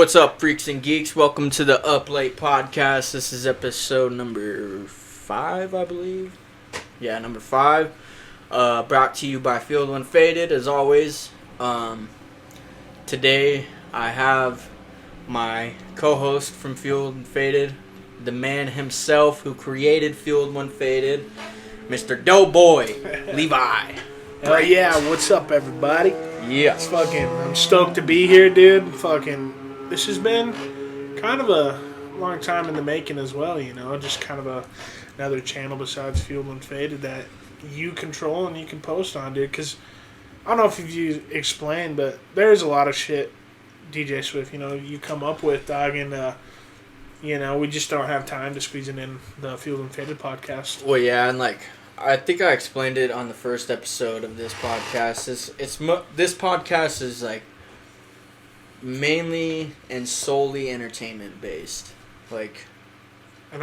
What's up, freaks and geeks? Welcome to the UPLATE podcast. This is episode number 5, I believe. Yeah, number 5. Brought to you by Field When Faded, as always. Today, I have my co-host from Field When Faded, the man himself who created Field When Faded, Mr. Doeboyy, Levi. Brandt. Yeah, what's up, everybody? Yeah. I'm stoked to be here, dude. This has been kind of a long time in the making as well, you know, just kind of another channel besides Field When Faded that you control and you can post on, dude, because I don't know if you explained, but there's a lot of shit, DJ Swift, you know, you come up with, dog, and, you know, we just don't have time to squeeze it in the Field When Faded podcast. Well, yeah, and, I think I explained it on the first episode of this podcast. This podcast is, mainly and solely entertainment based, and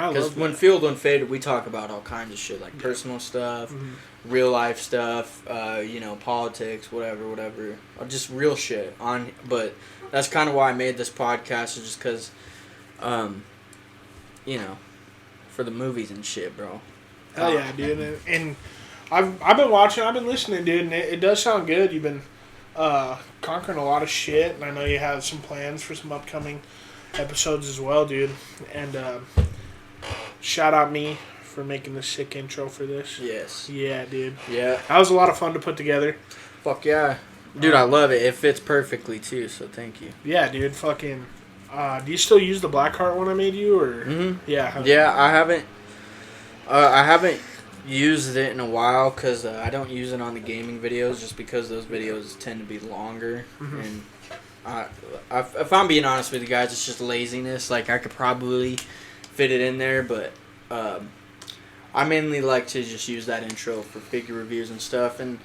I love because when Field When Faded, we talk about all kinds of shit, personal stuff, real life stuff, politics, whatever, just real shit but that's kind of why I made this podcast, is just because, for the movies and shit, bro. Hell yeah, dude, and I've been watching, I've been listening, dude, and it does sound good. You've been conquering a lot of shit, and I know you have some plans for some upcoming episodes as well, dude. And shout out me for making the sick intro for this. Yes. Yeah, dude. Yeah. That was a lot of fun to put together. Fuck yeah. Dude, I love it. It fits perfectly, too, so thank you. Yeah, dude, do you still use the Blackheart one I made you, or? Mm-hmm. Yeah. Yeah, I haven't used it in a while, because I don't use it on the gaming videos, just because those videos tend to be longer. Mm-hmm. And if I'm being honest with you guys, it's just laziness. I could probably fit it in there, but I mainly like to just use that intro for figure reviews and stuff. And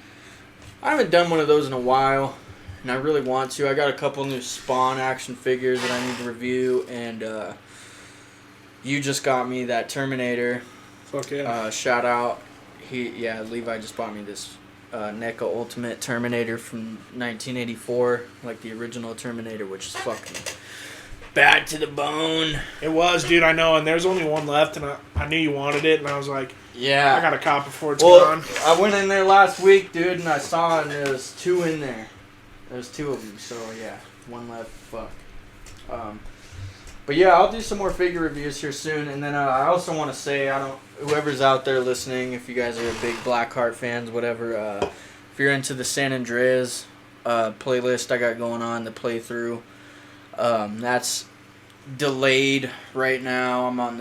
I haven't done one of those in a while, and I really want to. I got a couple new Spawn action figures that I need to review, and you just got me that Terminator. Fuck yeah. Shout out. Levi just bought me this NECA Ultimate Terminator from 1984, the original Terminator, which is fucking bad to the bone. It was, dude, I know, and there's only one left, and I knew you wanted it, and I was like, yeah, I got a cop before it's gone. I went in there last week, dude, and I saw it, and there was 2 in there. There's 2 of them, so yeah, 1 left, fuck. But yeah, I'll do some more figure reviews here soon, and then I also want to say, whoever's out there listening, if you guys are big Blackheart fans, whatever, if you're into the San Andreas playlist I got going on, the playthrough, that's delayed right now. I'm on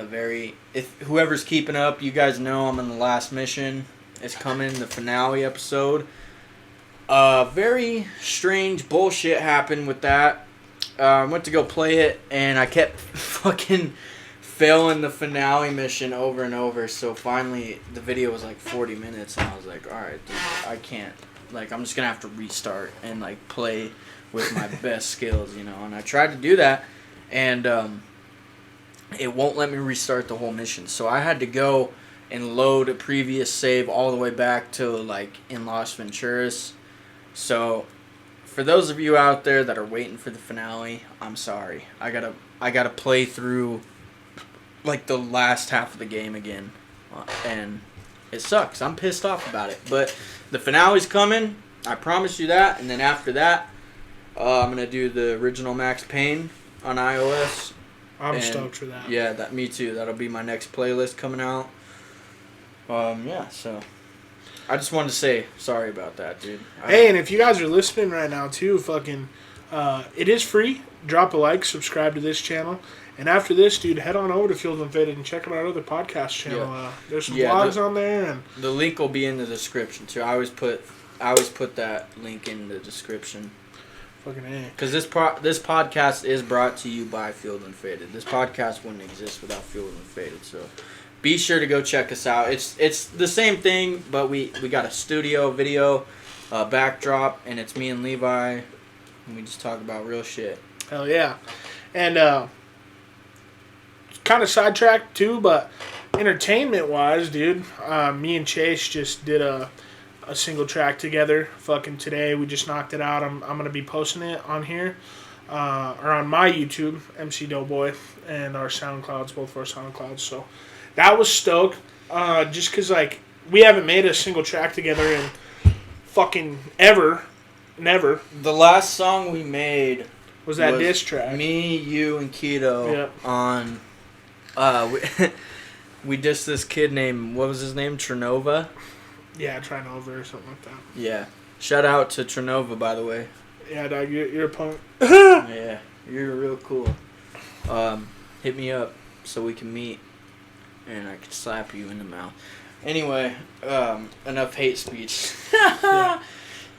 if whoever's keeping up, you guys know I'm in the last mission. It's coming, the finale episode. Very strange bullshit happened with that. I went to go play it, and I kept fucking failing the finale mission over and over. So finally, the video was 40 minutes, and I was like, alright, dude, I can't. I'm just going to have to restart and, play with my best skills, you know. And I tried to do that, and it won't let me restart the whole mission. So I had to go and load a previous save all the way back to, in Las Venturas. So for those of you out there that are waiting for the finale, I'm sorry. I gotta play through the last half of the game again, and it sucks. I'm pissed off about it, but the finale's coming. I promise you that. And then after that, I'm gonna do the original Max Payne on iOS. I'm stoked for that. Yeah, me too. That'll be my next playlist coming out. So I just wanted to say sorry about that, dude. Hey, and if you guys are listening right now, too, it is free. Drop a like, subscribe to this channel. And after this, dude, head on over to Field When Faded and check out our other podcast channel. Yeah. There's some vlogs on there. And the link will be in the description, too. I always put that link in the description. Fucking A. Because this podcast is brought to you by Field When Faded. This podcast wouldn't exist without Field When Faded, so be sure to go check us out. It's the same thing, but we got a studio video backdrop, and it's me and Levi, and we just talk about real shit. Hell yeah. And kind of sidetracked too, but entertainment-wise, dude, me and Chase just did a single track together. Today, we just knocked it out. I'm going to be posting it on here. or on my YouTube, MC Doeboyy, and our SoundClouds, both of our SoundClouds. So that was stoked. Just because, like, we haven't made a single track together in fucking ever. Never. The last song we made was that diss track. Me, you, and Keto on... we dissed this kid named... What was his name? Trinova? Yeah, Trinova or something like that. Yeah. Shout out to Trinova, by the way. Yeah, dog, you're a punk. Yeah, you're real cool. Hit me up so we can meet, and I can slap you in the mouth. Anyway, enough hate speech.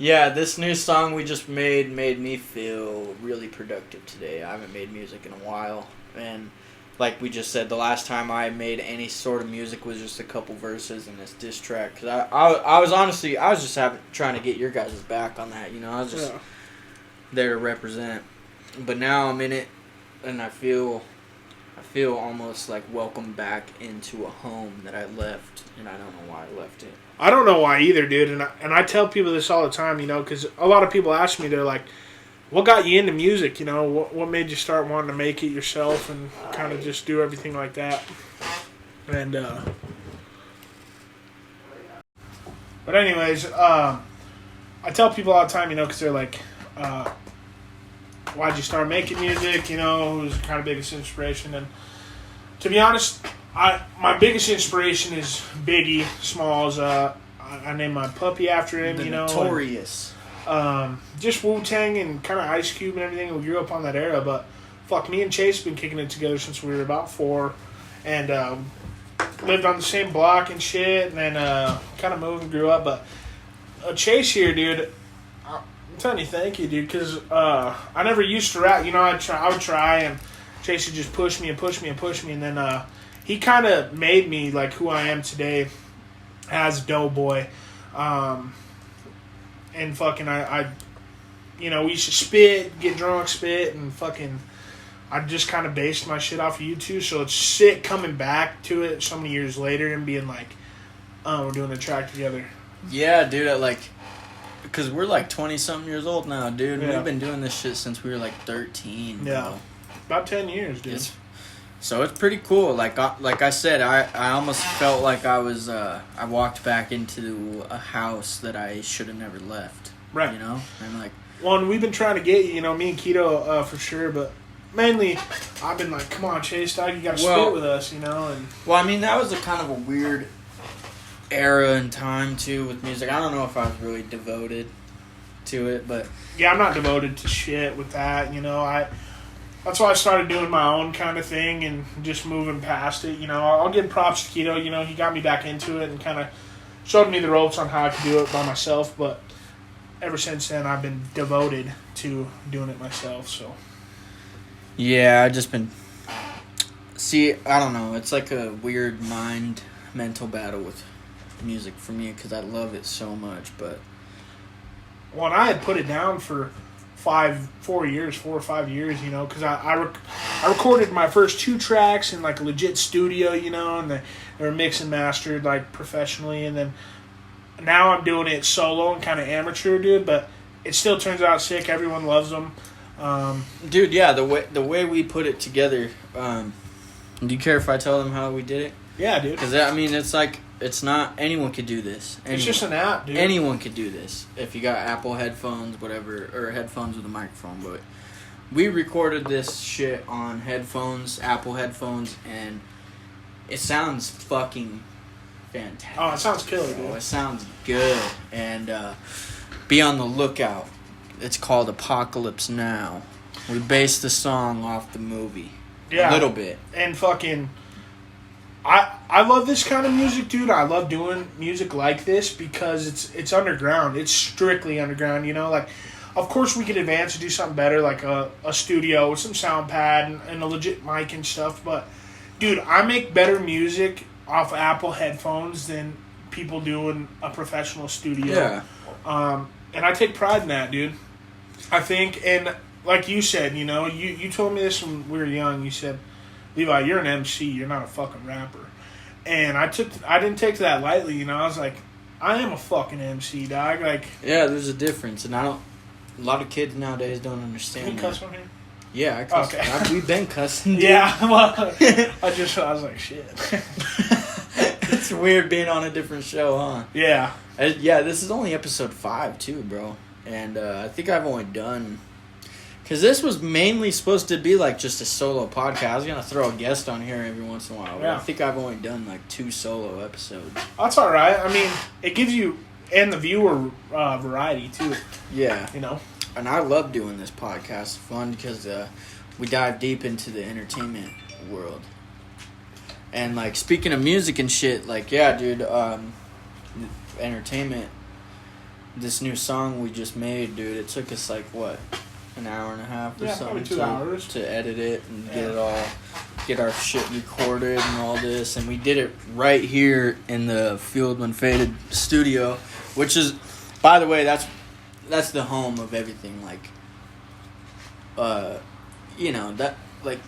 Yeah, this new song we just made me feel really productive today. I haven't made music in a while, and like we just said, the last time I made any sort of music was just a couple verses in this diss track. Cause I was honestly, I was just trying to get your guys' back on that, you know. I was just there to represent. But now I'm in it, and I feel almost like welcome back into a home that I left, and I don't know why I left it. I don't know why either, dude. And I tell people this all the time, you know, because a lot of people ask me, they're like, what got you into music, you know? What made you start wanting to make it yourself and kind of just do everything like that? And, but anyways, I tell people all the time, you know, because they're like, why'd you start making music, you know? Who's kind of biggest inspiration? And to be honest, my biggest inspiration is Biggie Smalls. I named my puppy after him, you know. Notorious. Just Wu-Tang and kind of Ice Cube and everything. We grew up on that era, but fuck, me and Chase have been kicking it together since we were about 4, and lived on the same block and shit, and then kind of moved and grew up. But Chase here, dude, I'm telling you, thank you, dude, because I never used to rap. You know, I would try, and Chase would just push me, and then he kind of made me like who I am today as Doeboyy. And fucking, I you know, we used to spit, get drunk, spit, and fucking, I just kind of based my shit off of YouTube. So it's sick coming back to it so many years later and being like, we're doing a track together. Yeah, dude, because we're like 20-something years old now, dude. Yeah. We've been doing this shit since we were like 13. Yeah. Bro. About 10 years, dude. So it's pretty cool. Like I said, I almost felt like I was I walked back into a house that I should have never left. Right. You know? And like, well, and we've been trying to get you know, me and Keto for sure, but mainly I've been like, come on, Chase, dog, you got to spit with us, you know. And well, I mean, that was a kind of a weird era and time too with music. I don't know if I was really devoted to it, but yeah, I'm not devoted to shit with that, you know. That's why I started doing my own kind of thing and just moving past it. You know, I'll give props to Keto. You know, he got me back into it and kind of showed me the ropes on how I could do it by myself. But ever since then, I've been devoted to doing it myself. So yeah, I just been. See, I don't know. It's like a weird mental battle with music for me because I love it so much. But well, and I had put it down for 4 or 5 years, you know, because I recorded my first 2 tracks in like a legit studio, you know, and they were mixed and mastered like professionally, and then now I'm doing it solo and kind of amateur, dude, but it still turns out sick. Everyone loves them. Dude, yeah, the way we put it together. Do you care if I tell them how we did it? Yeah, dude. Because I mean, it's like it's not anyone could do this. It's just an app, dude. Anyone could do this if you got Apple headphones, whatever, or headphones with a microphone. But we recorded this shit on headphones, Apple headphones, and it sounds fucking fantastic. Oh, it sounds killer, dude. It sounds good, and be on the lookout. It's called Apocalypse Now. We based the song off the movie. Yeah, a little bit. And fucking, I love this kind of music, dude. I love doing music like this because it's underground. It's strictly underground, you know? Like, of course we could advance and do something better, like a studio with some sound pad and a legit mic and stuff. But, dude, I make better music off Apple headphones than people do in a professional studio. Yeah. And I take pride in that, dude. I think, and like you said, you know, you told me this when we were young. You said, Levi, you're an MC. You're not a fucking rapper. And I didn't take that lightly, you know. I was like, I am a fucking MC, dog. Like, yeah, there's a difference, and a lot of kids nowadays don't understand. Can you cuss on here? Yeah, I cuss. Okay. We've been cussing. Dude. Yeah, well, I was like, shit. It's weird being on a different show, huh? Yeah. Yeah, this is only episode 5 too, bro. And I think I've only done... Because this was mainly supposed to be like just a solo podcast. I was going to throw a guest on here every once in a while. But yeah. I think I've only done like 2 solo episodes. That's all right. I mean, it gives you and the viewer variety too. Yeah. You know? And I love doing this podcast. It's fun because we dive deep into the entertainment world. And like speaking of music and shit, like yeah, dude, entertainment. This new song we just made, dude, it took us like what, an hour and a half or something probably 2 hours to edit it and get our shit recorded and all this, and we did it right here in the Field When Faded studio, which is, by the way, that's the home of everything. Like, you know that like.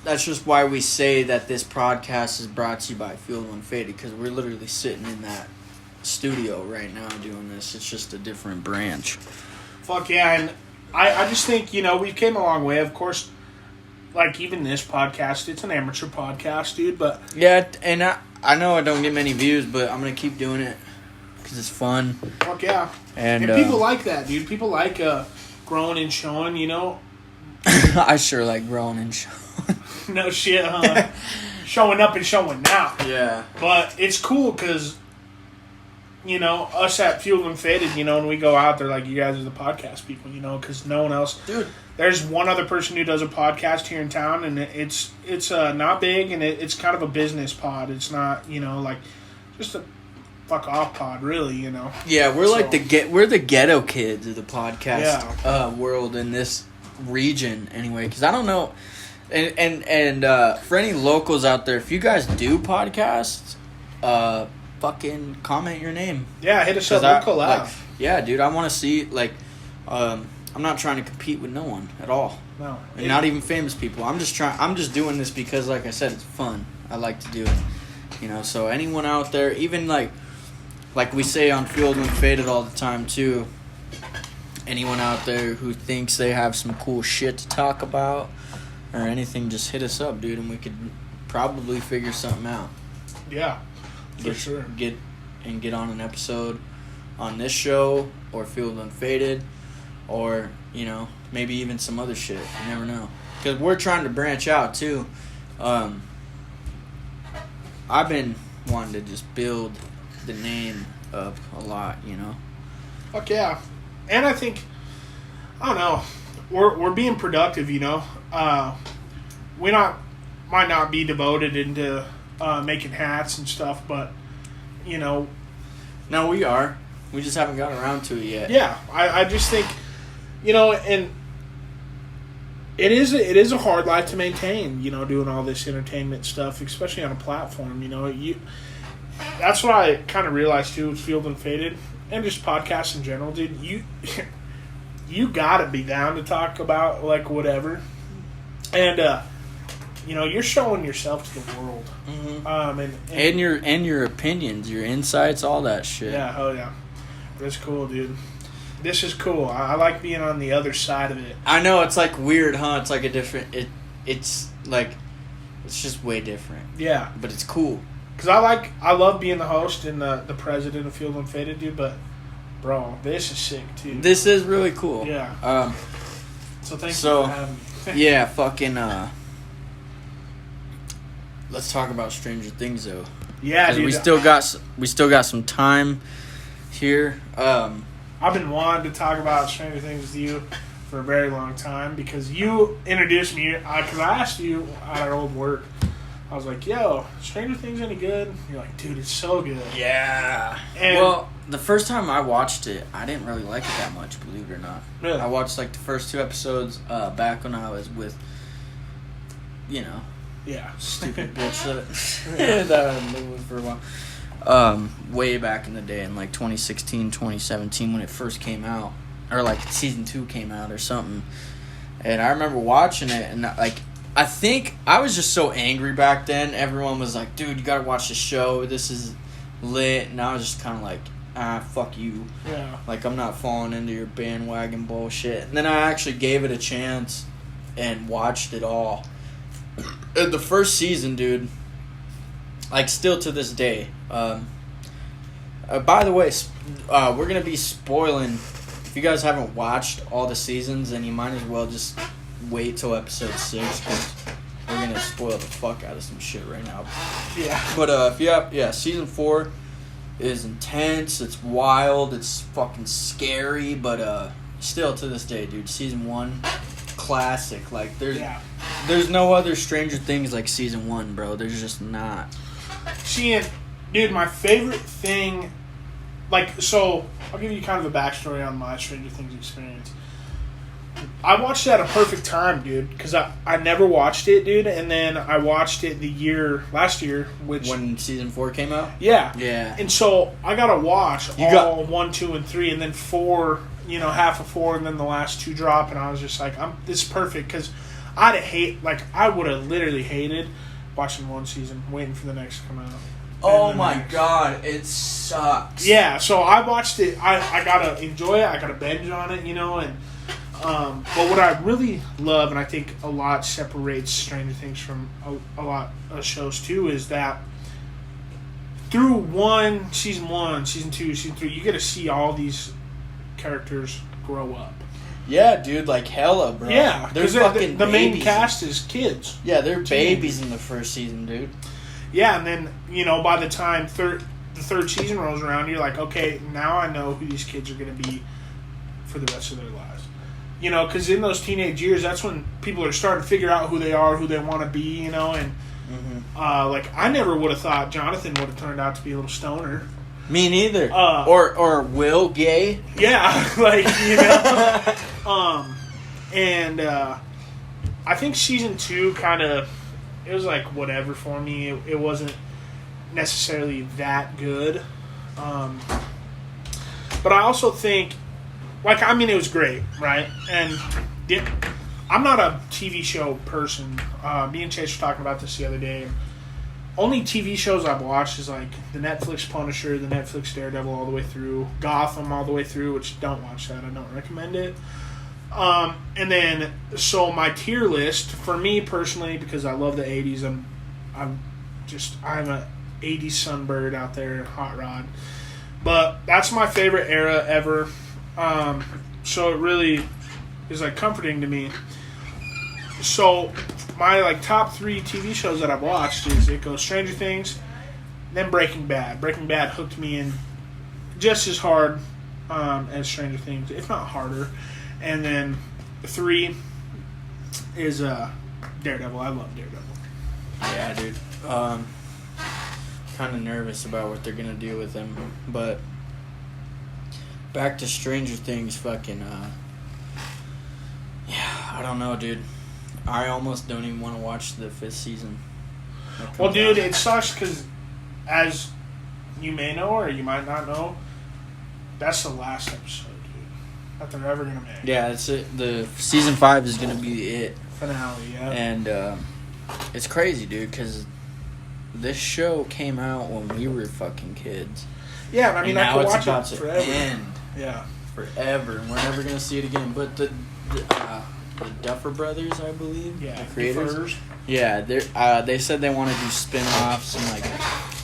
That's just why we say that this podcast is brought to you by Field When Faded, because we're literally sitting in that studio right now doing this. It's just a different branch. Fuck yeah, and I just think, you know, we've came a long way. Of course, like even this podcast, it's an amateur podcast, dude, but... Yeah, and I know I don't get many views, but I'm going to keep doing it because it's fun. Fuck yeah. And people like that, dude. People like growing and showing, you know? I sure like growing and showing. No shit, huh? Showing up and showing out. Yeah. But it's cool because, you know, us at Fuel and Faded, you know, when we go out there, like, you guys are the podcast people, you know, because no one else... Dude. There's one other person who does a podcast here in town, and it's not big, and it's kind of a business pod. It's not, you know, like, just a fuck off pod, really, you know. Yeah, we're like we're the ghetto kids of the podcast world in this region, anyway, because I don't know... And for any locals out there, if you guys do podcasts, fucking comment your name. Yeah, hit us up. We'll collab. Like, yeah, dude, I want to see, like, I'm not trying to compete with no one at all. No. And not even famous people. I'm just doing this because, like I said, it's fun. I like to do it. You know, so anyone out there, even like we say on Field When Faded all the time, too, anyone out there who thinks they have some cool shit to talk about, or anything, just hit us up, dude, and we could probably figure something out. Yeah, for sure. Get on an episode on this show, or Field Unfaded, or, you know, maybe even some other shit. You never know. Because we're trying to branch out, too. I've been wanting to just build the name up a lot, you know? Fuck yeah. And I think, I don't know, we're being productive, you know? We might not be devoted into making hats and stuff, but, you know... No, we are. We just haven't gotten around to it yet. Yeah, I just think, you know, and it is a hard life to maintain, you know, doing all this entertainment stuff, especially on a platform, you know. That's what I kind of realized, too, with Field and Faded, and just podcasts in general, dude. You gotta be down to talk about, like, whatever. And, you know, you're showing yourself to the world. Mm-hmm. And your opinions, your insights, all that shit. Yeah, oh yeah. That's cool, dude. This is cool. I like being on the other side of it. I know, it's like weird, huh? It's like a different... It's like... It's just way different. Yeah. But it's cool. Because I love being the host and the president of Field and Faded, dude, but... Bro, this is sick, too. This is really cool. Yeah. So thanks for having me. Yeah, fucking, let's talk about Stranger Things, though. Yeah, dude. We still got some time here. I've been wanting to talk about Stranger Things with you for a very long time because you introduced me, because I asked you at our old work, I was like, yo, Stranger Things any good? You're like, dude, it's so good. Yeah. And well, the first time I watched it, I didn't really like it that much, believe it or not. Really? I watched like the first 2 episodes back when I was with, you know, stupid bitch that I lived with for a while. Way back in the day, in like 2016, 2017, when it first came out, or like season 2 came out or something. And I remember watching it, and like, I think I was just so angry back then. Everyone was like, dude, you gotta watch the show. This is lit. And I was just kind of like, fuck you. Yeah. Like, I'm not falling into your bandwagon bullshit. And then I actually gave it a chance. and watched it all. And the first season, dude, like, still to this day. By the way, we're going to be spoiling. If you guys haven't watched all the seasons, then you might as well just wait till episode 6, because we're going to spoil the fuck out of some shit right now. Yeah. But, season 4 is intense, it's wild, it's fucking scary, but, still to this day, dude, season 1, classic. Like, there's no other Stranger Things like season 1, bro. There's just not. See, dude, my favorite thing, like, so, I'll give you kind of a backstory on my Stranger Things experience. I watched it at a perfect time, dude, because I never watched it, dude, and then I watched it last year, which... When season 4 came out? Yeah. Yeah. And so, I got to watch all 1, 2, and 3, and then 4, half of 4, and then the last 2 drop, and I was just like, this is perfect, because I would have literally hated watching one season, waiting for the next to come out. Oh my god, it sucks. Yeah, so I watched it. I gotta enjoy it. I gotta binge on it, and but what I really love, and I think a lot separates Stranger Things from a lot of shows too, is that through season 1, season 2, season 3, you get to see all these characters grow up. Yeah, dude, like hella, bro. Yeah, they're fucking the main babies. Cast is kids. Yeah, they're babies in the first season, dude. Yeah, and then, by the time the third season rolls around, you're like, okay, now I know who these kids are going to be for the rest of their lives. Because in those teenage years, that's when people are starting to figure out who they are, who they want to be, and I never would have thought Jonathan would have turned out to be a little stoner. Me neither. Or Will Gay. Yeah, and I think season 2 kind of, it was like whatever for me. It wasn't necessarily that good. But I also think, it was great, right? And I'm not a TV show person. Me and Chase were talking about this the other day. Only TV shows I've watched is like the Netflix Punisher, the Netflix Daredevil all the way through, Gotham all the way through, which don't watch that. I don't recommend it. And then, so my tier list, for me personally, because I love the 80s, I'm a 80s sunbird out there, hot rod. But that's my favorite era ever. So it really is comforting to me. So my top 3 TV shows that I've watched it goes Stranger Things, then Breaking Bad. Breaking Bad hooked me in just as hard as Stranger Things, if not harder. And then 3 is Daredevil. I love Daredevil. Yeah, dude. Kind of nervous about what they're gonna do with him, but back to Stranger Things. Fucking I don't know, dude. I almost don't even want to watch the 5th season. Well, dude, it sucks because, as you may know or you might not know, that's the last episode, dude, that they're ever gonna make. Yeah, that's it. The season 5 is gonna be it. Finale, yeah. And it's crazy, dude, because this show came out when we were fucking kids. Yeah, I mean, I could watch it forever. End. Yeah, forever, and we're never gonna see it again. But the Duffer Brothers, I believe, yeah, the creators. Duffers. Yeah, they said they want to do spin-offs and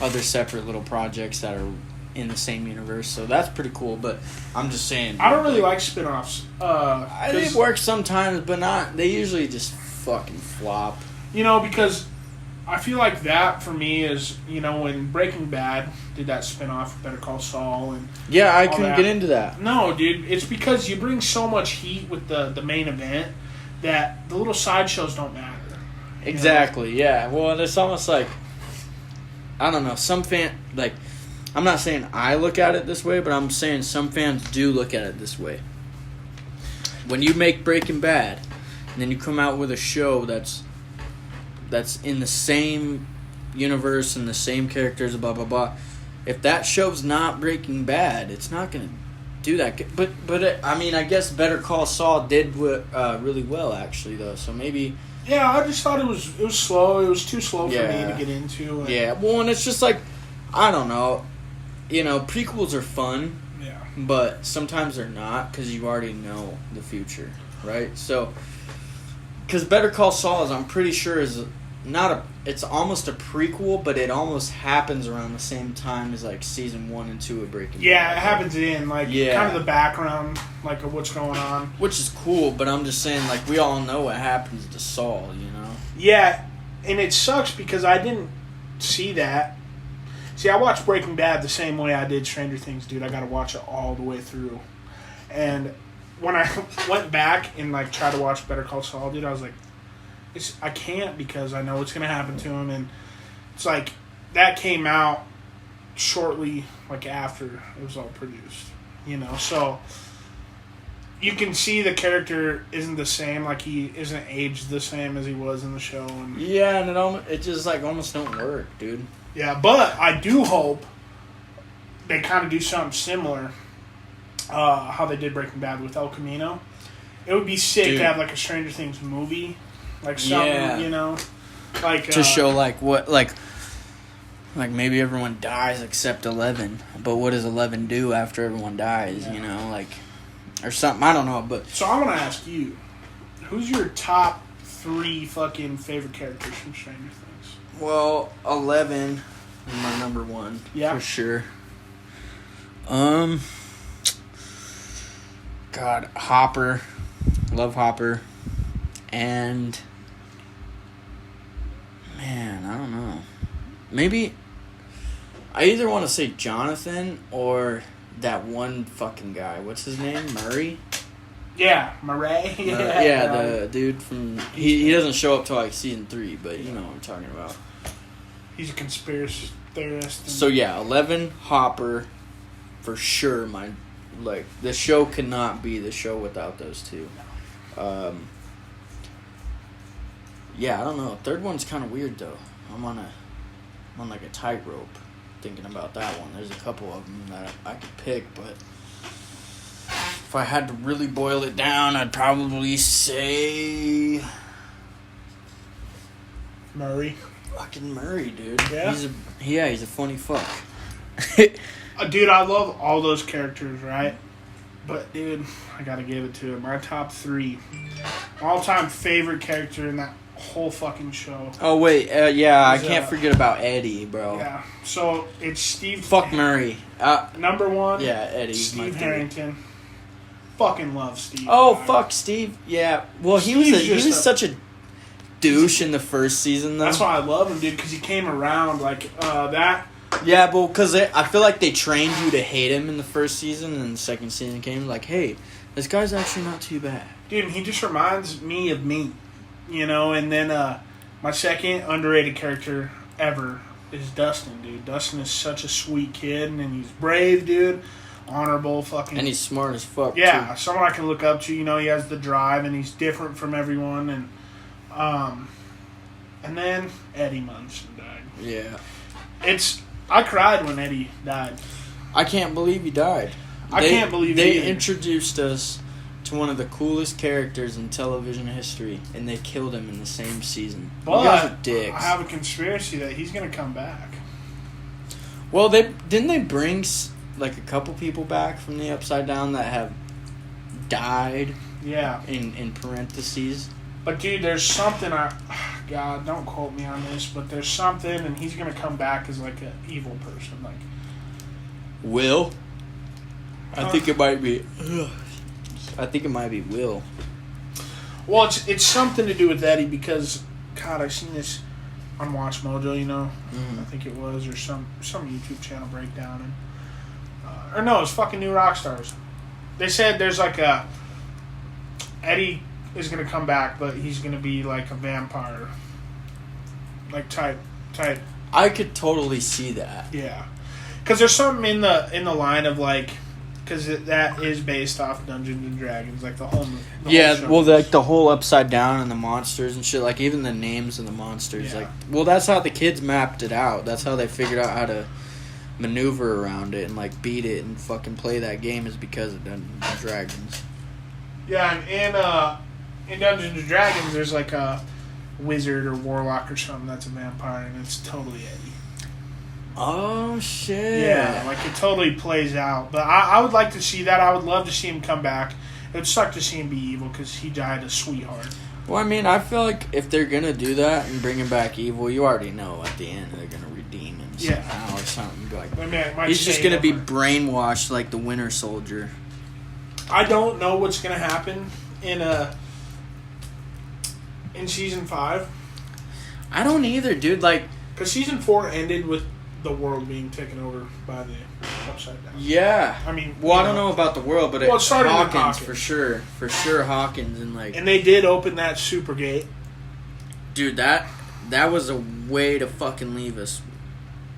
other separate little projects that are in the same universe. So that's pretty cool. But I'm just saying, dude, I don't really like spin-offs. They work sometimes, but not. They usually just fucking flop. Because I feel like that for me is, when Breaking Bad did that spin-off, Better Call Saul, and yeah, I couldn't get into that. No, dude, it's because you bring so much heat with the main event that the little side shows don't matter. Exactly. Yeah. Well, it's almost like, I don't know. Some I'm not saying I look at it this way, but I'm saying some fans do look at it this way. When you make Breaking Bad, and then you come out with a show that's in the same universe and the same characters, blah blah blah. If that show's not Breaking Bad, it's not gonna do that. But I guess Better Call Saul did really well actually though. So maybe. Yeah, I just thought it was slow. It was too slow for me to get into. Yeah, well, and it's just I don't know. Prequels are fun. Yeah. But sometimes they're not because you already know the future, right? So, Because Better Call Saul is, I'm pretty sure, is not a. It's almost a prequel, but it almost happens around the same time as like season 1 and 2 of Breaking Bad. Yeah, it happens in kind of the background, like of what's going on. Which is cool, but I'm just saying, like, we all know what happens to Saul, you know? Yeah, and it sucks because I didn't see that. See, I watched Breaking Bad the same way I did Stranger Things, dude. I got to watch it all the way through. And when I went back and like tried to watch Better Call Saul, dude, I was like, I can't because I know what's going to happen to him. And it's like that came out shortly like after it was all produced, you know? So you can see the character isn't the same, like he isn't aged the same as he was in the show. And yeah, and it just like almost don't work, dude. Yeah, but I do hope they kind of do something similar, how they did Breaking Bad with El Camino. It would be sick to have like a Stranger Things movie, like something, you know, like to show like what like maybe everyone dies except 11, but what does 11 do after everyone dies? You know, like or something. I don't know, but so I want to ask you, who's your top 3 fucking favorite characters from Stranger Things? Well, 11 is my number 1. Yeah. For sure. God, Hopper. Love Hopper. And man, I don't know. Maybe I either want to say Jonathan or that one fucking guy. What's his name? Murray? Yeah, Murray. The dude from he doesn't show up till like season 3, but you know what I'm talking about. He's a conspiracy theorist. So yeah, 11 Hopper for sure. The show cannot be the show without those two. Yeah, I don't know. Third one's kind of weird though. I'm on like a tightrope thinking about that one. There's a couple of them that I could pick, but if I had to really boil it down, I'd probably say Murray. Fucking Murray, dude. Yeah? He's a funny fuck. Dude, I love all those characters, right? But, dude, I gotta give it to him. My top 3. All-time favorite character in that whole fucking show. Oh, wait. I can't forget about Eddie, bro. Yeah. So, it's Steve... Fuck Murray. Number 1. Yeah, Eddie. Steve Harrington. Fucking love Steve. Oh, fuck Steve. Yeah. Well, he was such a douche in the first season, though. That's why I love him, dude, because he came around like that. Yeah, but because I feel like they trained you to hate him in the first season, and the second season came like, hey, this guy's actually not too bad. Dude, and he just reminds me of me, you know. And then my second underrated character ever is Dustin, dude. Dustin is such a sweet kid, and he's brave, dude. Honorable, fucking. And he's smart as fuck. Yeah, too. someone I can look up to. You know, he has the drive, and he's different from everyone. And then Eddie Munson died. Yeah. I cried when Eddie died. I can't believe he died. I can't believe they either. introduced us to one of the coolest characters in television history, and they killed him in the same season. But you guys are dicks. I have a conspiracy that he's going to come back. Well, didn't they bring like a couple people back from the Upside Down that have died? Yeah. In parentheses. But dude, there's something God, don't quote me on this, but there's something, and he's gonna come back as like an evil person, like. Will? I think it might be. I think it might be Will. Well, it's something to do with Eddie because, God, I've seen this on Watch Mojo, you know. Mm-hmm. I think it was, or some YouTube channel breakdown, and or no, it's fucking New Rockstars. They said there's like Eddie is gonna come back, but he's gonna be like a vampire, like type. I could totally see that. Yeah, because there's something in the line of like, because that is based off Dungeons and Dragons, like the whole show. Well, like the whole Upside Down and the monsters and shit, like even the names of the monsters, Yeah. like, well, that's how the kids mapped it out. That's how they figured out how to maneuver around it and like beat it and fucking play that game is because of Dungeons and Dragons. Yeah, and in Dungeons and Dragons, there's like a wizard or warlock or something that's a vampire, and it's totally Eddie. Oh, shit. Yeah, like it totally plays out. But I would like to see that. I would love to see him come back. It would suck to see him be evil because he died a sweetheart. Well, I mean, I feel like if they're gonna do that and bring him back evil, you already know at the end they're gonna redeem him somehow or something. Like, he's just gonna be brainwashed like the Winter Soldier. I don't know what's gonna happen in season 5. I don't either, dude. Like, because season 4 ended with the world being taken over by the Upside Down. Yeah. I mean, well, I don't know about the world, but it started with Hawkins for sure, Hawkins and they did open that super gate. Dude, that was a way to fucking leave us,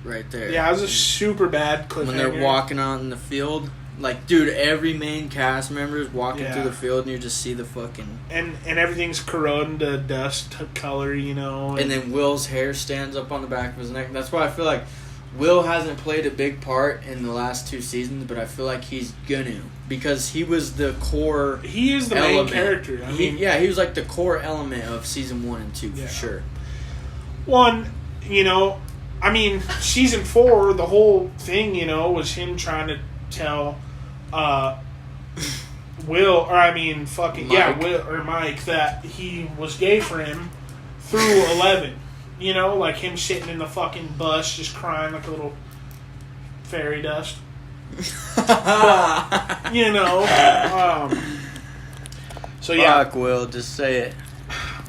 right there. Yeah, it was a super bad cliffhanger. When they're walking out in the field. Like, dude, every main cast member is walking through the field, and you just see the fucking... And everything's corroding to dust color, you know. And then Will's hair stands up on the back of his neck. That's why I feel like Will hasn't played a big part in the last 2 seasons, but I feel like he's gonna. Because he was the core He is the main character. I mean, he was like the core element of season 1 and 2, for sure. One, you know, I mean, season 4, the whole thing, you know, was him trying to tell... Will Mike that he was gay for him through 11. You know, like him sitting in the fucking bus just crying like a little fairy dust. But, you know, so yeah. Fuck, Will, just say it.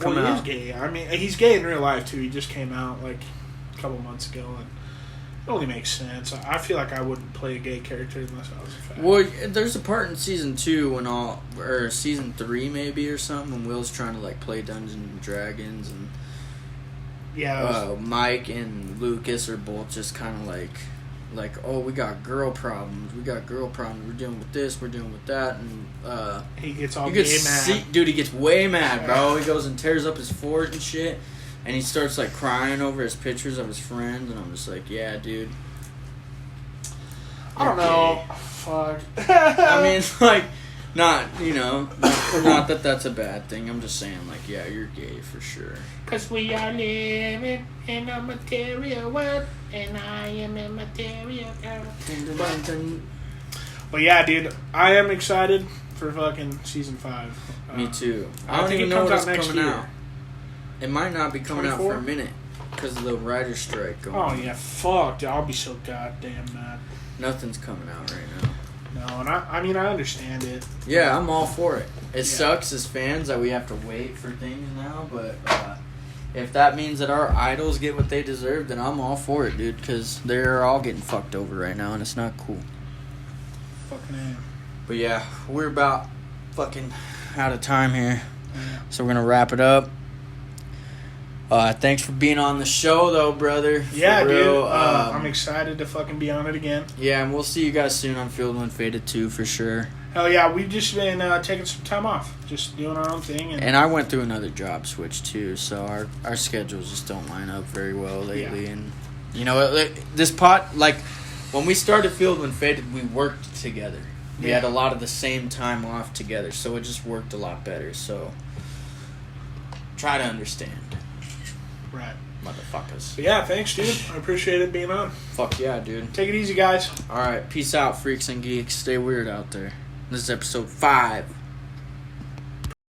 Well, he is gay. I mean, he's gay in real life too. He just came out like a couple months ago, and it only makes sense. I feel like I wouldn't play a gay character unless I was a fan. Well, there's a part in season 2 or season 3 maybe or something when Will's trying to like play Dungeons and Dragons, and Mike and Lucas are both just kind of like, oh, we got girl problems. We're dealing with this. We're dealing with that, and he gets all mad. Dude, he gets way mad, bro. He goes and tears up his fort and shit. And he starts, like, crying over his pictures of his friends, and I'm just like, yeah, dude. I don't know. Fuck. I mean, it's like, not that that's a bad thing. I'm just saying, like, yeah, you're gay for sure. Because we are living in a material world, and I am a material girl. But yeah, dude, I am excited for fucking season 5. Me too. I don't even know what's coming out. It might not be coming 24? Out for a minute because of the writer's strike going on. Oh, yeah, fuck, dude. I'll be so goddamn mad. Nothing's coming out right now. No, and I mean, I understand it. Yeah, I'm all for it. It sucks as fans that we have to wait for things now, but if that means that our idols get what they deserve, then I'm all for it, dude, because they're all getting fucked over right now, and it's not cool. Fucking A. But yeah, we're about fucking out of time here, so we're going to wrap it up. Thanks for being on the show, though, brother. Yeah, dude. I'm excited to fucking be on it again. Yeah, and we'll see you guys soon on Field One Faded 2 for sure. Hell yeah, we've just been taking some time off, just doing our own thing. And I went through another job switch, too, so our schedules just don't line up very well lately. Yeah. And, you know, when we started Field One Faded, we worked together. We had a lot of the same time off together, so it just worked a lot better. So, try to understand. Right. Motherfuckers. But yeah, thanks, dude. I appreciate it being on. Fuck yeah, dude. Take it easy, guys. Alright, peace out, freaks and geeks. Stay weird out there. This is episode 5.